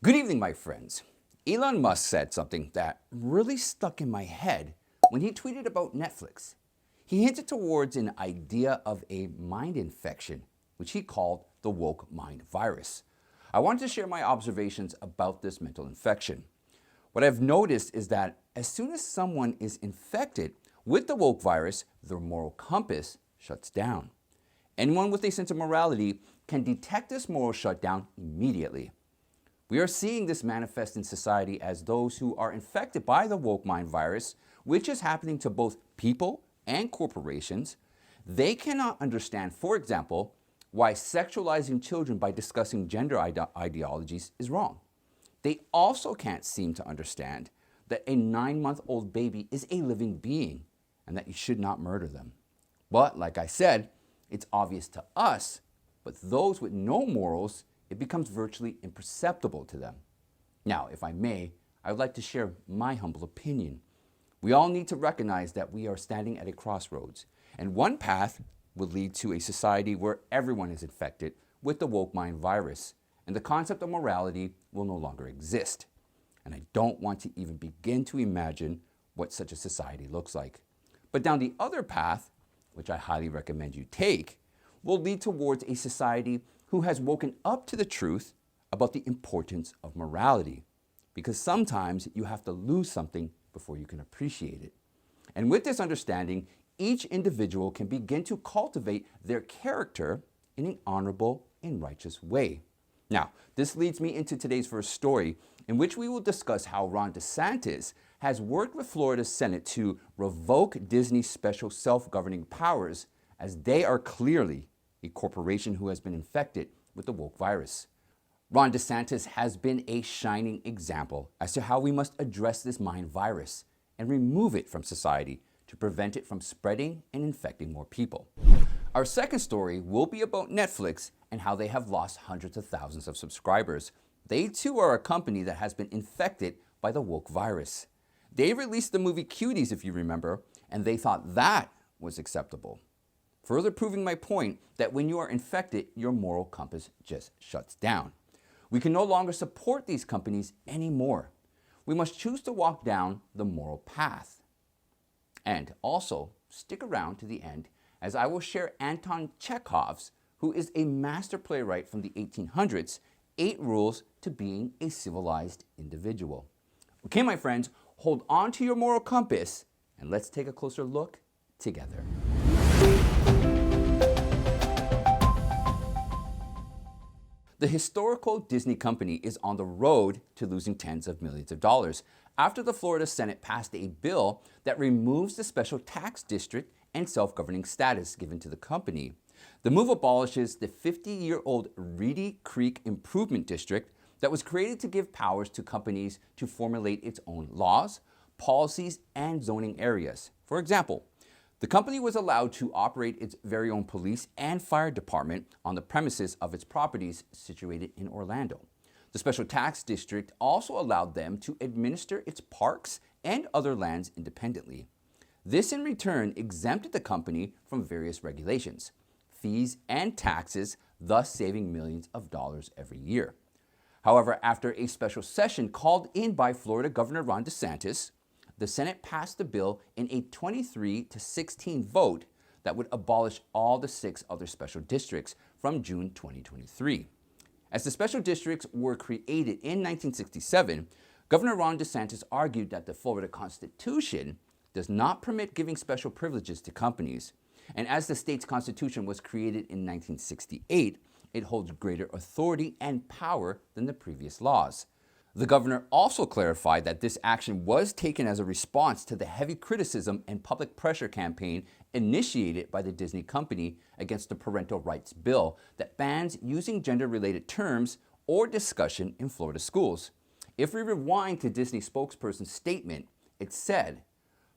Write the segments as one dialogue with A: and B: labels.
A: Good evening, my friends. Elon Musk said something that really stuck in my head when he tweeted about Netflix. He hinted towards an idea of a mind infection, which he called the woke mind virus. I wanted to share my observations about this mental infection. What I've noticed is that as soon as someone is infected with the woke virus, their moral compass shuts down. Anyone with a sense of morality can detect this moral shutdown immediately. We are seeing this manifest in society as those who are infected by the woke mind virus, which is happening to both people and corporations. They cannot understand, for example, why sexualizing children by discussing gender ideologies is wrong. They also can't seem to understand that a 9-month-old baby is a living being and that you should not murder them. But like I said, it's obvious to us, but those with no morals, it becomes virtually imperceptible to them. Now, if I may, I would like to share my humble opinion. We all need to recognize that we are standing at a crossroads, and one path will lead to a society where everyone is infected with the woke mind virus, and the concept of morality will no longer exist. And I don't want to even begin to imagine what such a society looks like. But down the other path, which I highly recommend you take, will lead towards a society who has woken up to the truth about the importance of morality. Because sometimes you have to lose something before you can appreciate it. And with this understanding, each individual can begin to cultivate their character in an honorable and righteous way. Now, this leads me into today's first story, in which we will discuss how Ron DeSantis has worked with Florida's Senate to revoke Disney's special self-governing powers, as they are clearly a corporation who has been infected with the woke virus. Ron DeSantis has been a shining example as to how we must address this mind virus and remove it from society to prevent it from spreading and infecting more people. Our second story will be about Netflix and how they have lost hundreds of thousands of subscribers. They too are a company that has been infected by the woke virus. They released the movie Cuties, if you remember, and they thought that was acceptable. Further proving my point that when you are infected, your moral compass just shuts down. We can no longer support these companies anymore. We must choose to walk down the moral path. And also, stick around to the end as I will share Anton Chekhov's, who is a master playwright from the 1800s, 8 rules to being a civilized individual. Okay, my friends, hold on to your moral compass and let's take a closer look together. The historical Disney company is on the road to losing tens of millions of dollars after the Florida Senate passed a bill that removes the special tax district and self-governing status given to the company. The move abolishes the 50-year-old Reedy Creek Improvement District that was created to give powers to companies to formulate its own laws, policies, and zoning areas. For example, the company was allowed to operate its very own police and fire department on the premises of its properties situated in Orlando. The special tax district also allowed them to administer its parks and other lands independently. This in return exempted the company from various regulations, fees, and taxes, thus saving millions of dollars every year. However, after a special session called in by Florida Governor Ron DeSantis, the Senate passed the bill in a 23-16 vote that would abolish all the 6 other special districts from June 2023. As the special districts were created in 1967, Governor Ron DeSantis argued that the Florida Constitution does not permit giving special privileges to companies. And as the state's constitution was created in 1968, it holds greater authority and power than the previous laws. The governor also clarified that this action was taken as a response to the heavy criticism and public pressure campaign initiated by the Disney company against the parental rights bill that bans using gender-related terms or discussion in Florida schools. If we rewind to Disney spokesperson's statement, it said,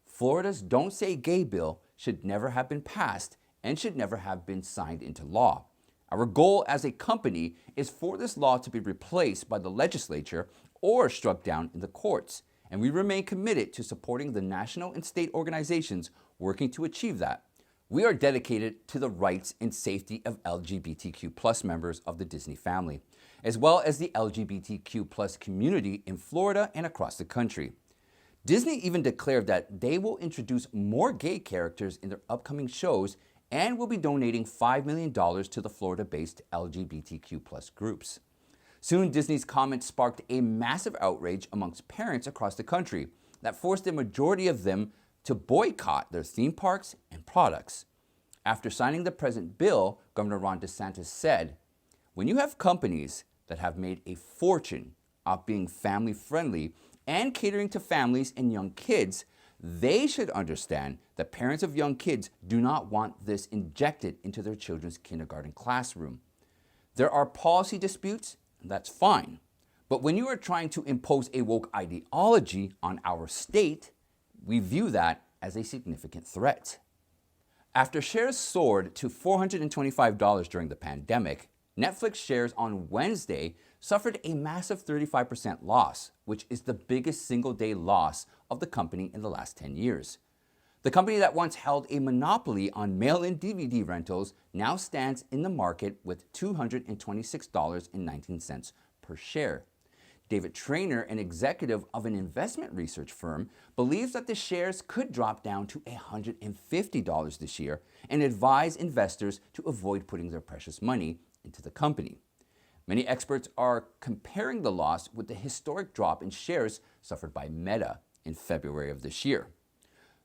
A: "Florida's Don't Say Gay bill should never have been passed and should never have been signed into law. Our goal as a company is for this law to be replaced by the legislature or struck down in the courts, and we remain committed to supporting the national and state organizations working to achieve that. We are dedicated to the rights and safety of LGBTQ+ members of the Disney family, as well as the LGBTQ+ community in Florida and across the country. Disney even declared that they will introduce more gay characters in their upcoming shows and will be donating $5 million to the Florida-based LGBTQ+ groups. Soon, Disney's comments sparked a massive outrage amongst parents across the country that forced the majority of them to boycott their theme parks and products. After signing the present bill, Governor Ron DeSantis said, "When you have companies that have made a fortune off being family-friendly and catering to families and young kids, they should understand that parents of young kids do not want this injected into their children's kindergarten classroom. There are policy disputes, and that's fine. But when you are trying to impose a woke ideology on our state, we view that as a significant threat." After shares soared to $425 during the pandemic, Netflix shares on Wednesday suffered a massive 35% loss, which is the biggest single-day loss of the company in the last 10 years. The company that once held a monopoly on mail-in DVD rentals now stands in the market with $226.19 per share. David Traynor, an executive of an investment research firm, believes that the shares could drop down to $150 this year and advise investors to avoid putting their precious money into the company. Many experts are comparing the loss with the historic drop in shares suffered by Meta in February of this year.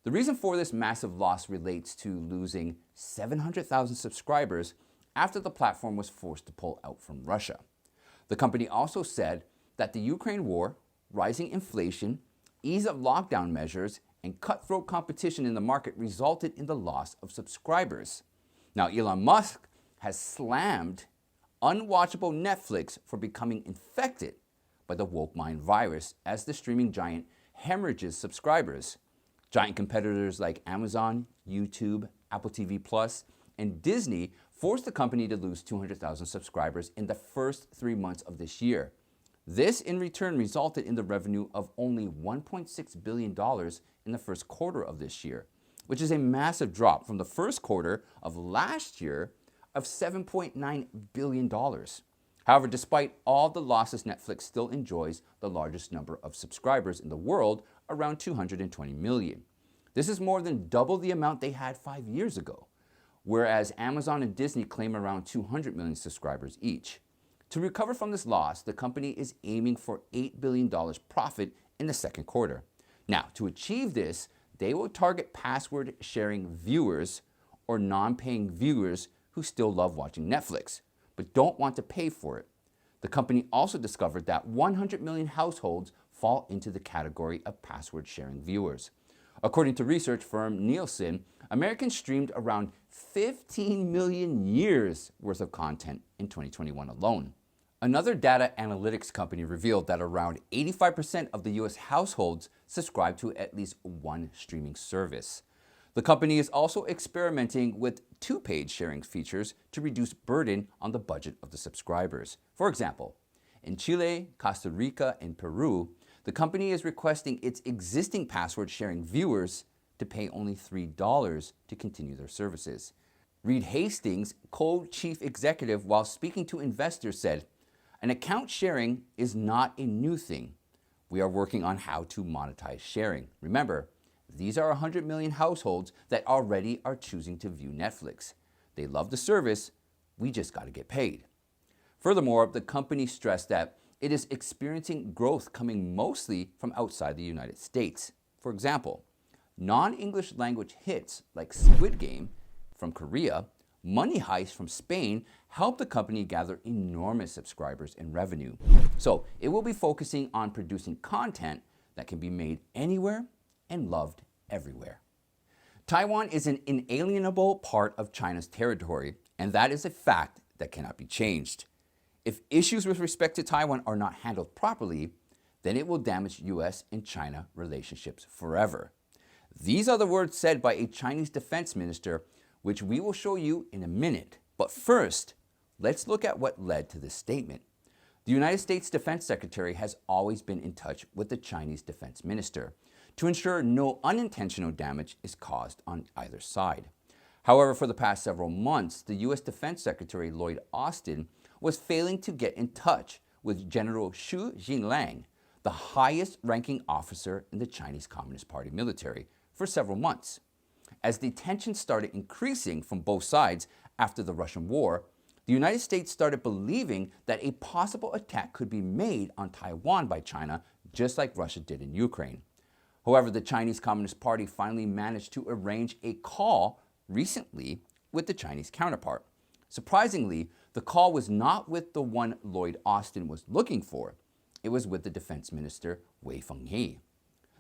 A: The reason for this massive loss relates to losing 700,000 subscribers after the platform was forced to pull out from Russia. The company also said that the Ukraine war, rising inflation, ease of lockdown measures, and cutthroat competition in the market resulted in the loss of subscribers. Now, Elon Musk has slammed unwatchable Netflix for becoming infected by the woke mind virus as the streaming giant hemorrhages subscribers. Giant competitors like Amazon, YouTube, Apple TV Plus, and Disney forced the company to lose 200,000 subscribers in the first 3 months of this year. This, in return, resulted in the revenue of only $1.6 billion in the first quarter of this year, which is a massive drop from the first quarter of last year of $7.9 billion. However, despite all the losses, Netflix still enjoys the largest number of subscribers in the world, around 220 million. This is more than double the amount they had 5 years ago, whereas Amazon and Disney claim around 200 million subscribers each. To recover from this loss, the company is aiming for $8 billion profit in the second quarter. Now, to achieve this, they will target password-sharing viewers or non-paying viewers who still love watching Netflix, but don't want to pay for it. The company also discovered that 100 million households fall into the category of password-sharing viewers. According to research firm Nielsen, Americans streamed around 15 million years worth of content in 2021 alone. Another data analytics company revealed that around 85% of the US households subscribe to at least one streaming service. The company is also experimenting with two-page sharing features to reduce burden on the budget of the subscribers. For example, in Chile, Costa Rica, and Peru, the company is requesting its existing password-sharing viewers to pay only $3 to continue their services. Reed Hastings, co-chief executive, while speaking to investors, said, "An account sharing is not a new thing. We are working on how to monetize sharing. Remember, these are 100 million households that already are choosing to view Netflix. They love the service. We just got to get paid." Furthermore, the company stressed that it is experiencing growth coming mostly from outside the United States. For example, non-English language hits like Squid Game from Korea, Money Heist from Spain helped the company gather enormous subscribers and revenue. So it will be focusing on producing content that can be made anywhere and loved everywhere. Taiwan is an inalienable part of China's territory, and that is a fact that cannot be changed. If issues with respect to Taiwan are not handled properly, then it will damage US and China relationships forever. These are the words said by a Chinese defense minister, which we will show you in a minute. But first, let's look at what led to this statement. The United States Defense Secretary has always been in touch with the Chinese defense minister to ensure no unintentional damage is caused on either side. However, for the past several months, the U.S. Defense Secretary Lloyd Austin was failing to get in touch with General Xu Jinlang, the highest ranking officer in the Chinese Communist Party military, for several months. As the tensions started increasing from both sides after the Russian war, the United States started believing that a possible attack could be made on Taiwan by China, just like Russia did in Ukraine. However, the Chinese Communist Party finally managed to arrange a call recently with the Chinese counterpart. Surprisingly, the call was not with the one Lloyd Austin was looking for. It was with the Defense Minister, Wei Fenghe.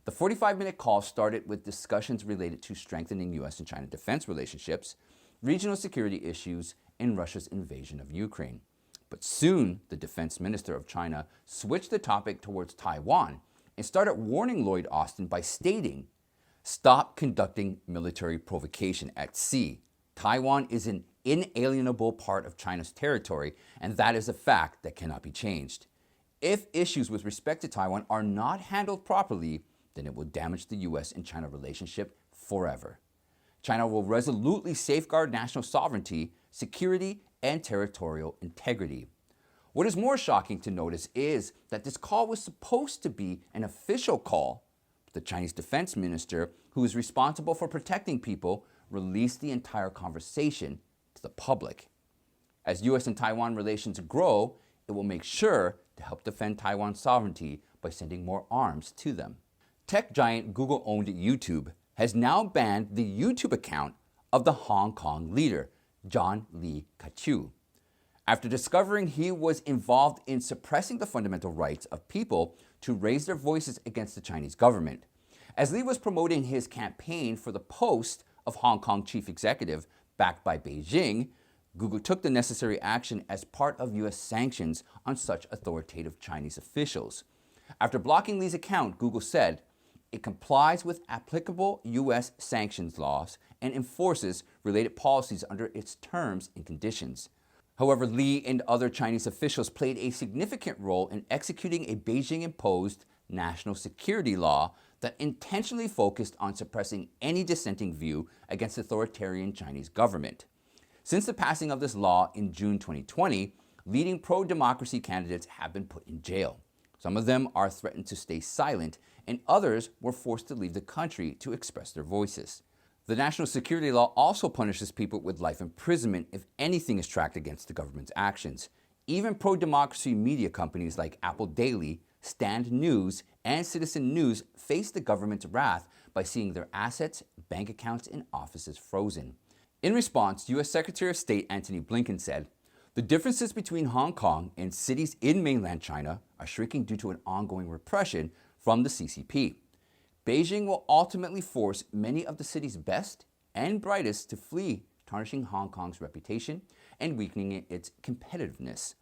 A: The 45-minute call started with discussions related to strengthening U.S. and China defense relationships, regional security issues, and Russia's invasion of Ukraine. But soon, the Defense Minister of China switched the topic towards Taiwan and started warning Lloyd Austin by stating, "Stop conducting military provocation at sea. Taiwan is an inalienable part of China's territory, and that is a fact that cannot be changed. If issues with respect to Taiwan are not handled properly, then it will damage the U.S. and China relationship forever. China will resolutely safeguard national sovereignty, security, and territorial integrity." What is more shocking to notice is that this call was supposed to be an official call. The Chinese defense minister, who is responsible for protecting people, released the entire conversation to the public. As U.S. and Taiwan relations grow, it will make sure to help defend Taiwan's sovereignty by sending more arms to them. Tech giant Google-owned YouTube has now banned the YouTube account of the Hong Kong leader, John Lee Ka-chiu, after discovering he was involved in suppressing the fundamental rights of people to raise their voices against the Chinese government. As Lee was promoting his campaign for the post of Hong Kong chief executive backed by Beijing, Google took the necessary action as part of U.S. sanctions on such authoritative Chinese officials. After blocking Lee's account, Google said it complies with applicable U.S. sanctions laws and enforces related policies under its terms and conditions. However, Lee and other Chinese officials played a significant role in executing a Beijing-imposed national security law that intentionally focused on suppressing any dissenting view against the authoritarian Chinese government. Since the passing of this law in June 2020, leading pro-democracy candidates have been put in jail. Some of them are threatened to stay silent, and others were forced to leave the country to express their voices. The national security law also punishes people with life imprisonment if anything is tracked against the government's actions. Even pro-democracy media companies like Apple Daily, Stand News, and Citizen News face the government's wrath by seeing their assets, bank accounts, and offices frozen. In response, U.S. Secretary of State Antony Blinken said, "The differences between Hong Kong and cities in mainland China are shrinking due to an ongoing repression from the CCP. Beijing will ultimately force many of the city's best and brightest to flee, tarnishing Hong Kong's reputation and weakening its competitiveness.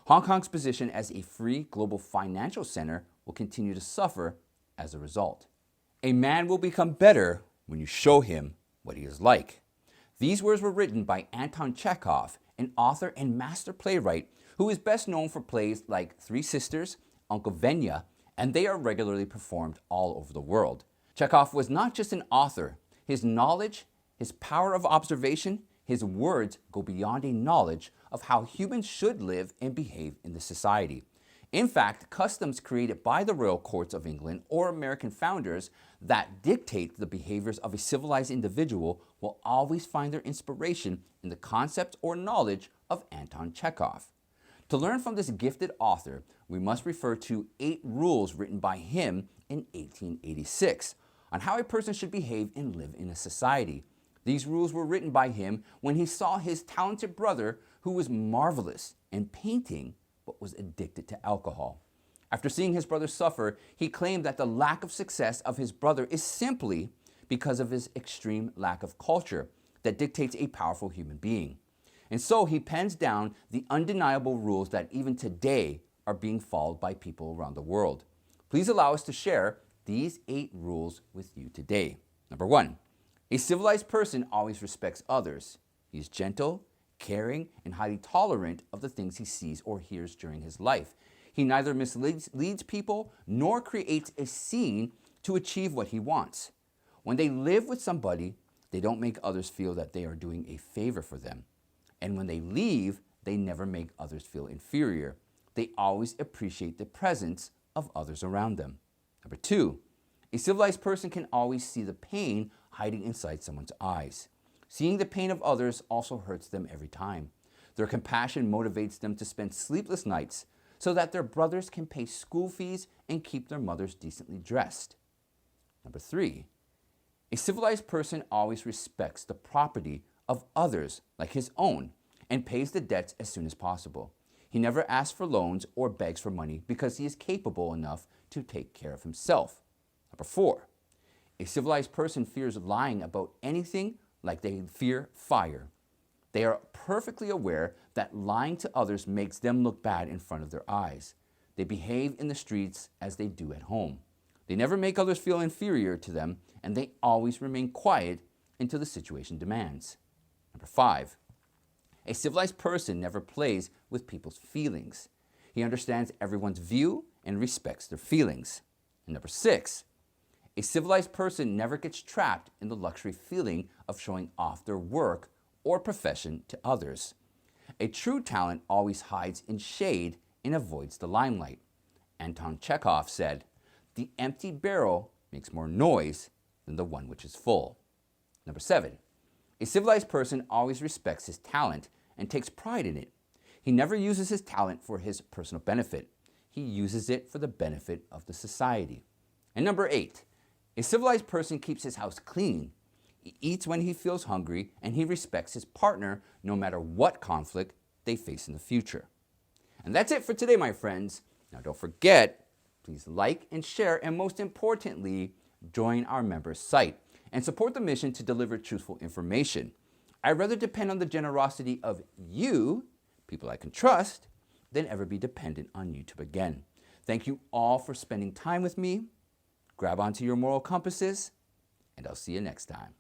A: Hong Kong's position as a free global financial center will continue to suffer as a result. A man will become better when you show him what he is like." These words were written by Anton Chekhov, an author and master playwright who is best known for plays like Three Sisters, Uncle Venya, and they are regularly performed all over the world. Chekhov was not just an author. His knowledge, his power of observation, his words go beyond a knowledge of how humans should live and behave in the society. In fact, customs created by the royal courts of England or American founders that dictate the behaviors of a civilized individual will always find their inspiration in the concepts or knowledge of Anton Chekhov. To learn from this gifted author, we must refer to 8 rules written by him in 1886 on how a person should behave and live in a society. These rules were written by him when he saw his talented brother, who was marvelous in painting but was addicted to alcohol. After seeing his brother suffer, he claimed that the lack of success of his brother is simply because of his extreme lack of culture that dictates a powerful human being. And so he pens down the undeniable rules that even today are being followed by people around the world. Please allow us to share these 8 rules with you today. Number 1, a civilized person always respects others. He is gentle, caring, and highly tolerant of the things he sees or hears during his life. He neither misleads people nor creates a scene to achieve what he wants. When they live with somebody, they don't make others feel that they are doing a favor for them. And when they leave, they never make others feel inferior. They always appreciate the presence of others around them. Number 2, a civilized person can always see the pain hiding inside someone's eyes. Seeing the pain of others also hurts them every time. Their compassion motivates them to spend sleepless nights so that their brothers can pay school fees and keep their mothers decently dressed. Number 3, a civilized person always respects the property of others like his own and pays the debts as soon as possible. He never asks for loans or begs for money because he is capable enough to take care of himself. Number 4, a civilized person fears lying about anything like they fear fire. They are perfectly aware that lying to others makes them look bad in front of their eyes. They behave in the streets as they do at home. They never make others feel inferior to them, and they always remain quiet until the situation demands. Number 5, a civilized person never plays with people's feelings. He understands everyone's view and respects their feelings. And number 6, a civilized person never gets trapped in the luxury feeling of showing off their work or profession to others. A true talent always hides in shade and avoids the limelight. Anton Chekhov said, "The empty barrel makes more noise than the one which is full." Number 7, a civilized person always respects his talent and takes pride in it. He never uses his talent for his personal benefit. He uses it for the benefit of the society. And number 8, a civilized person keeps his house clean. He eats when he feels hungry, and he respects his partner no matter what conflict they face in the future. And that's it for today, my friends. Now don't forget, please like and share, and most importantly, join our members site and support the mission to deliver truthful information. I'd rather depend on the generosity of you, people I can trust, than ever be dependent on YouTube again. Thank you all for spending time with me. Grab onto your moral compasses, and I'll see you next time.